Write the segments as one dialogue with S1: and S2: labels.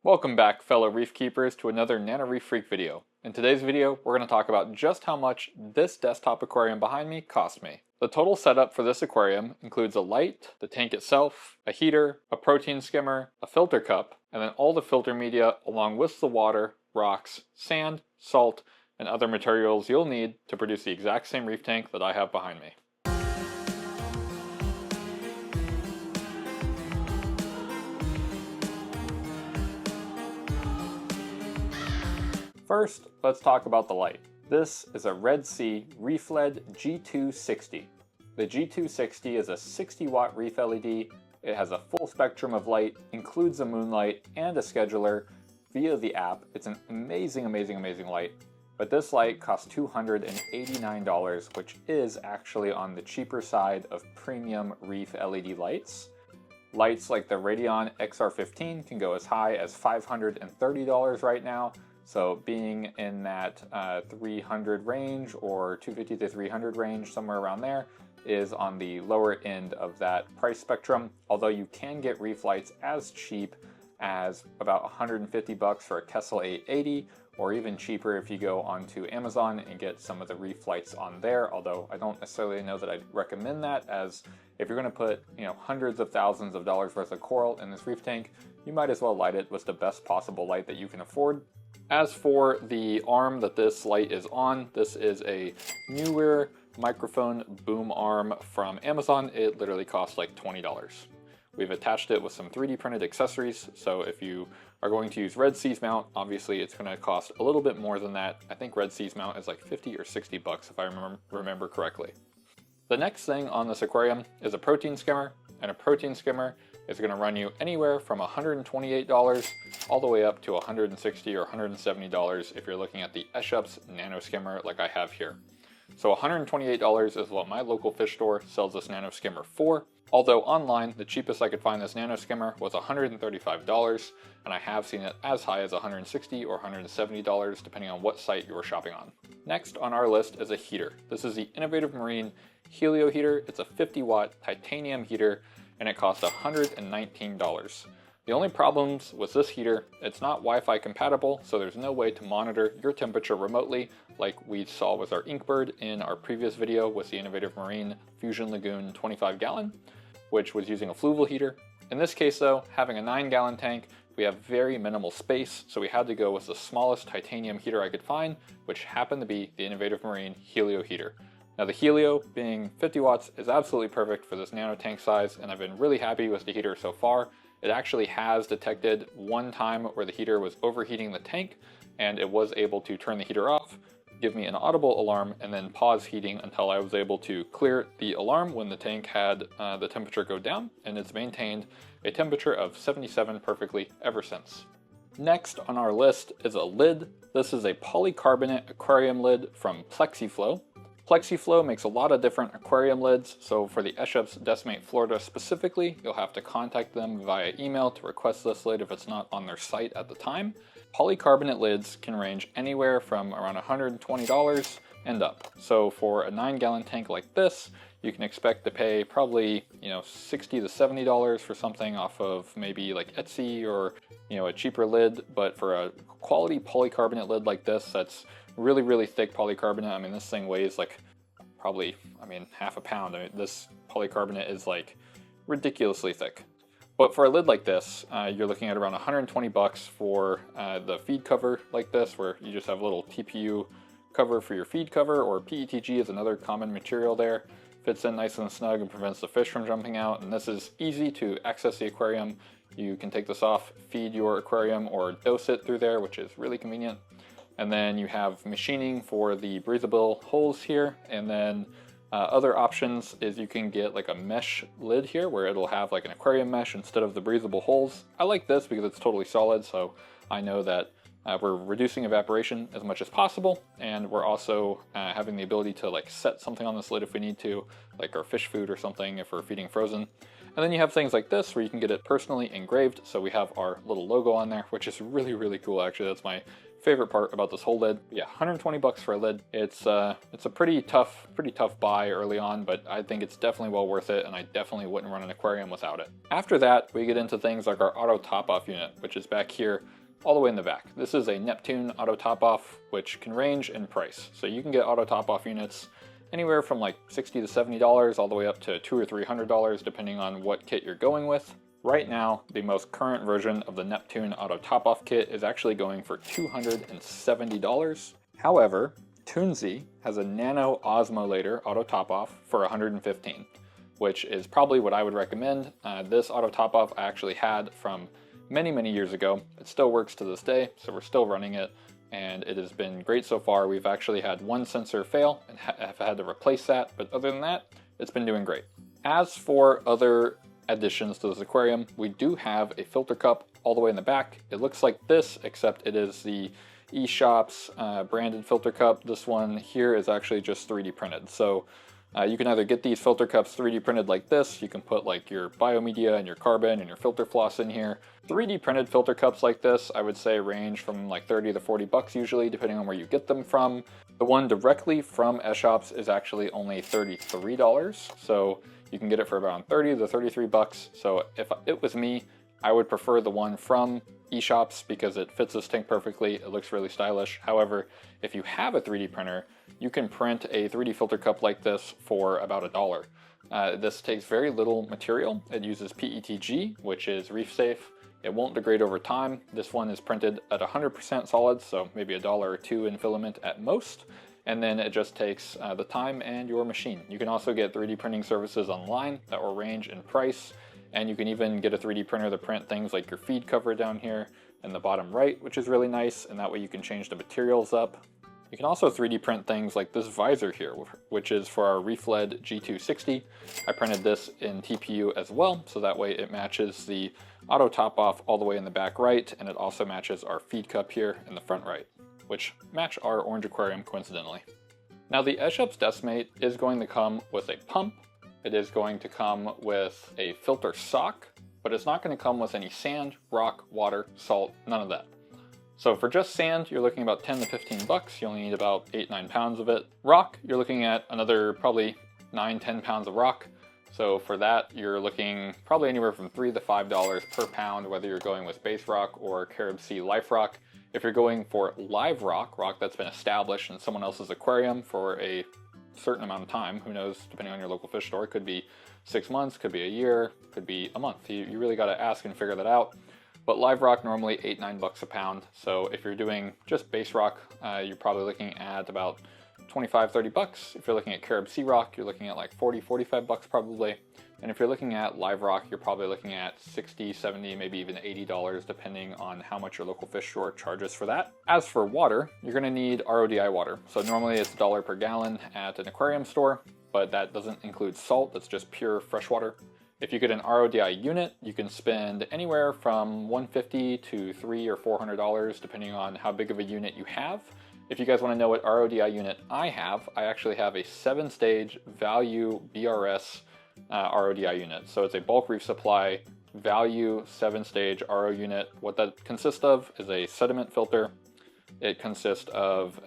S1: Welcome back, fellow reef keepers, to another Nano Reef Freak video. In today's video, we're going to talk about just how much this desktop aquarium behind me cost me. The total setup for this aquarium includes a light, the tank itself, a heater, a protein skimmer, a filter cup, and then all the filter media along with the water, rocks, sand, salt, and other materials you'll need to produce the exact same reef tank that I have behind me. First, let's talk about the light. This is a Red Sea Reef-LED G260. The G260 is a 60-watt reef LED. It has a full spectrum of light, includes a moonlight and a scheduler via the app. It's an amazing light. But this light costs $289, which is actually on the cheaper side of premium reef LED lights. Lights like the Radeon XR15 can go as high as $530 right now. So being in that 300 range or 250 to 300 range, somewhere around there, is on the lower end of that price spectrum. Although you can get reef lights as cheap as about 150 bucks for a Kessel 880, or even cheaper if you go onto Amazon and get some of the reef lights on there. Although I don't necessarily know that I'd recommend that, as if you're going to put, hundreds of thousands of dollars worth of coral in this reef tank, you might as well light it with the best possible light that you can afford. As for the arm that this light is on, this is a newer microphone boom arm from Amazon. It literally costs like $20. We've attached it with some 3D printed accessories, so if you are going to use Red Sea's mount, obviously it's going to cost a little bit more than that. I think Red Sea's mount is like 50 or 60 bucks if I remember correctly. The next thing on this aquarium is a protein skimmer, and a protein skimmer is going to run you anywhere from $128 all the way up to $160 or $170 if you're looking at the Eshup's Nano Skimmer like I have here. So $128 is what my local fish store sells this Nano Skimmer for, although online the cheapest I could find this Nano Skimmer was $135, and I have seen it as high as $160 or $170 depending on what site you are shopping on. Next on our list is a heater. This is the Innovative Marine Helio heater. It's a 50-watt titanium heater, and it costs $119. The only problems with this heater, it's not Wi-Fi compatible, so there's no way to monitor your temperature remotely like we saw with our Inkbird in our previous video with the Innovative Marine Fusion Lagoon 25-gallon, which was using a fluval heater. In this case though, having a 9-gallon tank, we have very minimal space, so we had to go with the smallest titanium heater I could find, which happened to be the Innovative Marine Helio heater. Now the Helio, being 50 watts, is absolutely perfect for this nano tank size, and I've been really happy with the heater so far. It actually has detected one time where the heater was overheating the tank, and it was able to turn the heater off, give me an audible alarm, and then pause heating until I was able to clear the alarm when the tank had the temperature go down, and it's maintained a temperature of 77 perfectly ever since. Next on our list is a lid. This is a polycarbonate aquarium lid from Plexiflow. Plexiflow makes a lot of different aquarium lids, so for the Eshup's Decimate Florida specifically, you'll have to contact them via email to request this lid if it's not on their site at the time. Polycarbonate lids can range anywhere from around $120 and up. So for a 9-gallon tank like this, you can expect to pay probably, $60 to $70 for something off of maybe like Etsy or, a cheaper lid. But for a quality polycarbonate lid like this, that's really thick polycarbonate. I mean, this thing weighs like probably, half a pound. This polycarbonate is like ridiculously thick. But for a lid like this, you're looking at around 120 bucks for the feed cover like this, where you just have a little TPU cover for your feed cover, or PETG is another common material there. Fits in nice and snug and prevents the fish from jumping out, and this is easy to access the aquarium. You can take this off, feed your aquarium, or dose it through there, which is really convenient. And then you have machining for the breathable holes here, and then other options is you can get like a mesh lid here where it'll have like an aquarium mesh instead of the breathable holes. I like this because it's totally solid, so I know that we're reducing evaporation as much as possible, and we're also having the ability to like set something on this lid if we need to, like our fish food or something if we're feeding frozen. And then you have things like this where you can get it personally engraved. So we have our little logo on there, which is really, really cool. Actually, that's my favorite part about this whole lid. Yeah, 120 bucks for a lid. It's a pretty tough buy early on, but I think it's definitely well worth it, and I definitely wouldn't run an aquarium without it. After that, we get into things like our auto top-off unit, which is back here all the way in the back. This is a Neptune auto top-off, which can range in price. So you can get auto top-off units anywhere from like $60 to $70 all the way up to $200 or $300 depending on what kit you're going with. Right now, the most current version of the Neptune Auto Top-Off Kit is actually going for $270. However, Toonsy has a Nano Osmolator Auto Top-Off for $115, which is probably what I would recommend. This Auto Top-Off I actually had from many, many years ago. It still works to this day, so we're still running it, and it has been great so far. We've actually had one sensor fail and have had to replace that, but other than that, it's been doing great. As for other additions to this aquarium, we do have a filter cup all the way in the back. It looks like this, except it is the eShops branded filter cup. This one here is actually just 3D printed. So you can either get these filter cups 3D printed like this. You can put like your biomedia and your carbon and your filter floss in here. 3D printed filter cups like this, I would say range from like 30 to 40 bucks usually, depending on where you get them from. The one directly from eShops is actually only $33. So you can get it for around 30 to 33 bucks. So if it was me, I would prefer the one from eShops because it fits this tank perfectly. It looks really stylish. However, if you have a 3D printer, you can print a 3D filter cup like this for about $1. This takes very little material. It uses PETG, which is reef safe. It won't degrade over time. This one is printed at 100% solid, so maybe $1 or $2 in filament at most. And then it just takes the time and your machine. You can also get 3D printing services online that will range in price, and you can even get a 3D printer to print things like your feed cover down here in the bottom right, which is really nice, and that way you can change the materials up. You can also 3D print things like this visor here, which is for our Reef-led G260. I printed this in TPU as well, so that way it matches the auto top-off all the way in the back right, and it also matches our feed cup here in the front right, which match our orange aquarium coincidentally. Now the eShops Decimate is going to come with a pump. It is going to come with a filter sock, but it's not going to come with any sand, rock, water, salt, none of that. So for just sand, you're looking about 10 to 15 bucks. You only need about 8-9 pounds of it. Rock, you're looking at another probably 9-10 pounds of rock. So for that, you're looking probably anywhere from $3 to $5 per pound, whether you're going with base rock or Carib Sea Life Rock. If you're going for live rock that's been established in someone else's aquarium for a certain amount of time, who knows, depending on your local fish store, could be 6 months, could be a year, could be a month. You really got to ask and figure that out. But live rock normally 8-9 bucks a pound. So if you're doing just base rock, you're probably looking at about 25-30 bucks. If you're looking at Carib Sea rock, you're looking at like 40-45 bucks probably. And if you're looking at live rock, you're probably looking at 60, 70, maybe even $80, depending on how much your local fish store charges for that. As for water, you're gonna need RODI water. So normally it's $1 per gallon at an aquarium store, but that doesn't include salt, that's just pure fresh water. If you get an RODI unit, you can spend anywhere from $150 to $300 or $400, depending on how big of a unit you have. If you guys want to know what RODI unit I have, I actually have a 7-stage value BRS RODI unit. So it's a bulk reef supply value 7-stage RO unit. What that consists of is a sediment filter. It consists of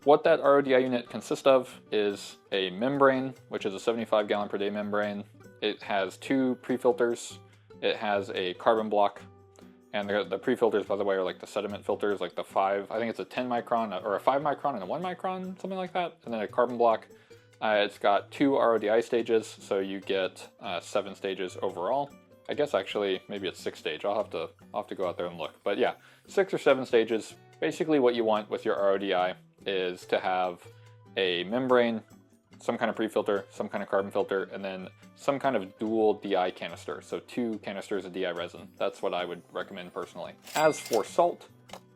S1: what that RODI unit consists of is a membrane, which is a 75 gallon per day membrane. It has 2 pre-filters. It has a carbon block. And the pre-filters, by the way, are like the sediment filters, like the 5, I think it's a 10 micron or a 5 micron and a 1 micron, something like that. And then a carbon block. It's got 2 RODI stages, so you get 7 stages overall. I guess actually maybe it's 6 stage. I'll have to go out there and look. But yeah, 6 or 7 stages. Basically what you want with your RODI is to have a membrane, some kind of pre-filter, some kind of carbon filter, and then some kind of dual DI canister. So 2 canisters of DI resin. That's what I would recommend personally. As for salt,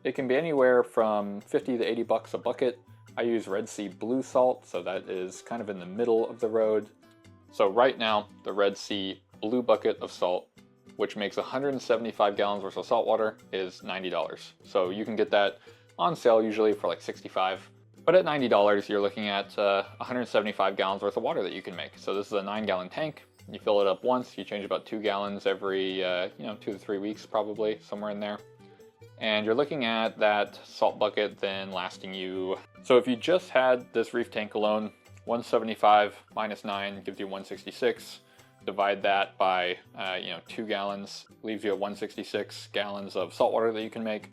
S1: it can be anywhere from 50 to 80 bucks a bucket. I use Red Sea blue salt, so that is kind of in the middle of the road. So right now, the Red Sea blue bucket of salt, which makes 175 gallons worth of salt water, is $90. So you can get that on sale usually for like $65. But at $90, you're looking at 175 gallons worth of water that you can make. So this is a 9-gallon tank. You fill it up once, you change about 2 gallons every, 2 to 3 weeks probably, somewhere in there. And you're looking at that salt bucket then lasting you. So if you just had this reef tank alone, 175 minus 9 gives you 166. Divide that by 2 gallons, leaves you at 166 gallons of salt water that you can make.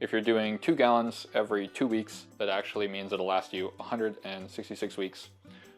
S1: If you're doing 2 gallons every 2 weeks, that actually means it'll last you 166 weeks.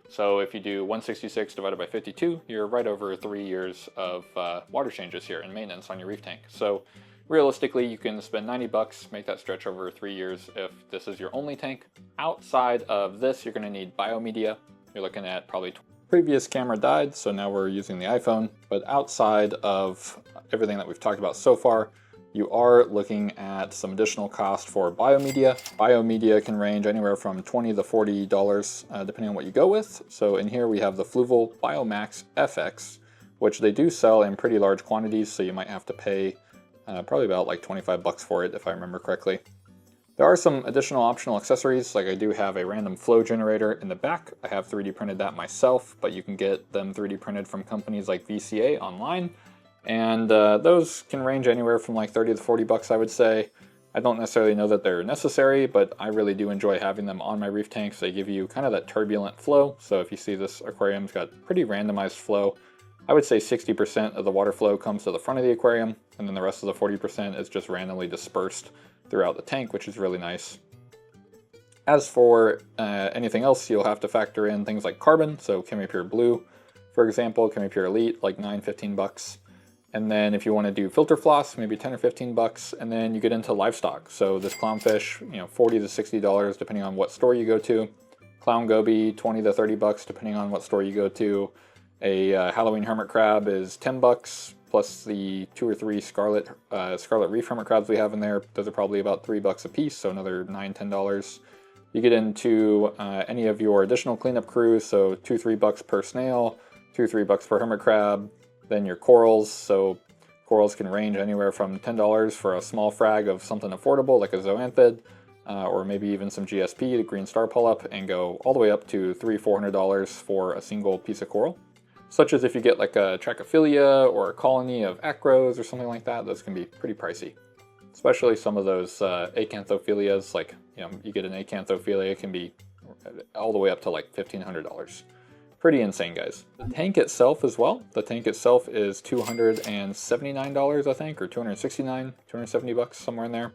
S1: So if you do 166 divided by 52, you're right over 3 years of water changes here and maintenance on your reef tank. So realistically, you can spend 90 bucks, make that stretch over 3 years if this is your only tank. Outside of this, you're going to need biomedia. You're looking at probably previous camera died, so now we're using the iPhone. But outside of everything that we've talked about so far, you are looking at some additional cost for biomedia. Biomedia can range anywhere from $20 to $40 depending on what you go with. So in here we have the Fluval Biomax FX, which they do sell in pretty large quantities, so you might have to pay probably about like 25 bucks for it if I remember correctly. There are some additional optional accessories, like I do have a random flow generator in the back. I have 3D printed that myself, but you can get them 3D printed from companies like VCA online. And those can range anywhere from like 30 to 40 bucks, I would say. I don't necessarily know that they're necessary, but I really do enjoy having them on my reef tanks. They give you kind of that turbulent flow. So if you see this aquarium's got pretty randomized flow, I would say 60% of the water flow comes to the front of the aquarium, and then the rest of the 40% is just randomly dispersed throughout the tank, which is really nice. As for anything else, you'll have to factor in things like carbon. So ChemiPure Blue, for example, ChemiPure Elite, like 9-15 bucks. And then if you want to do filter floss, maybe 10 or 15 bucks. And then you get into livestock. So this clownfish, $40 to $60 depending on what store you go to. Clown goby, 20 to 30 bucks depending on what store you go to. A Halloween hermit crab is 10 bucks, plus the 2 or 3 scarlet reef hermit crabs we have in there. Those are probably about 3 bucks a piece, so another $9-10. You get into any of your additional cleanup crews, so 2-3 bucks per snail, 2-3 bucks per hermit crab. Then your corals, so corals can range anywhere from $10 for a small frag of something affordable like a zoanthid, or maybe even some GSP, the green star polyp, and go all the way up to $300-400 for a single piece of coral. Such as if you get like a Trachophilia or a colony of acros or something like that, those can be pretty pricey. Especially some of those acanthophilias, like you get an acanthophilia, it can be all the way up to like $1,500. Pretty insane, guys. The tank itself as well. The tank itself is $279, I think, or $269, 270 bucks, somewhere in there.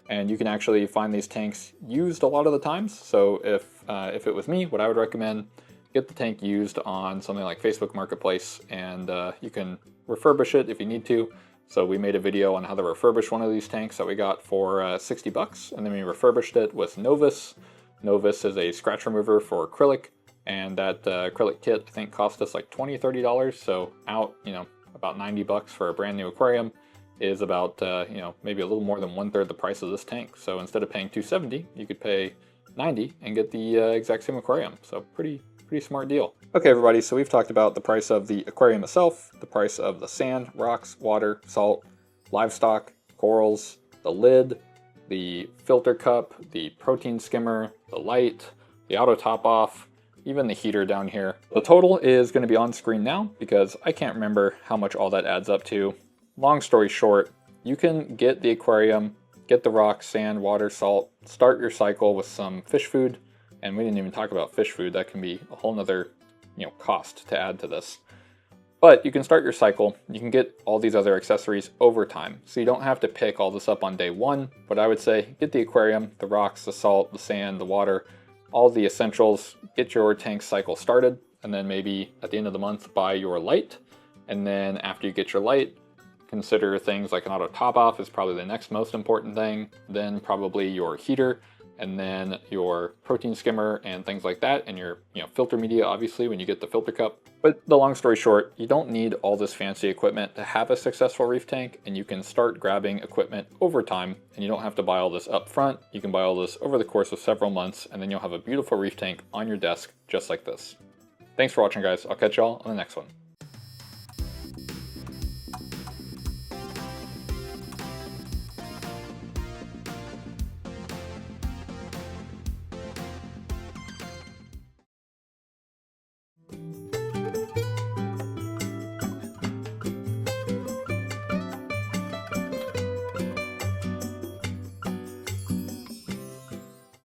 S1: And you can actually find these tanks used a lot of the times. So if it was me, what I would recommend, get the tank used on something like Facebook Marketplace, and you can refurbish it if you need to. So we made a video on how to refurbish one of these tanks that we got for 60 bucks, and then we refurbished it with Novus. Novus is a scratch remover for acrylic, and that acrylic kit I think cost us like $20, $30. So out, about 90 bucks for a brand new aquarium is about maybe a little more than 1/3 the price of this tank. So instead of paying $270, you could pay $90 and get the exact same aquarium. So pretty smart deal. Okay, everybody, so we've talked about the price of the aquarium itself, the price of the sand, rocks, water, salt, livestock, corals, the lid, the filter cup, the protein skimmer, the light, the auto top off, even the heater down here. The total is going to be on screen now because I can't remember how much all that adds up to. Long story short, you can get the aquarium, get the rocks, sand, water, salt, start your cycle with some fish food. And we didn't even talk about fish food. That can be a whole nother cost to add to this. But you can start your cycle. You can get all these other accessories over time. So you don't have to pick all this up on day one. But I would say get the aquarium, the rocks, the salt, the sand, the water, all the essentials, get your tank cycle started. And then maybe at the end of the month, buy your light. And then after you get your light, consider things like an auto top off is probably the next most important thing. Then probably your heater, and then your protein skimmer and things like that, and your filter media, obviously, when you get the filter cup. But the long story short, you don't need all this fancy equipment to have a successful reef tank, and you can start grabbing equipment over time, and you don't have to buy all this up front. You can buy all this over the course of several months, and then you'll have a beautiful reef tank on your desk just like this. Thanks for watching, guys. I'll catch y'all on the next one.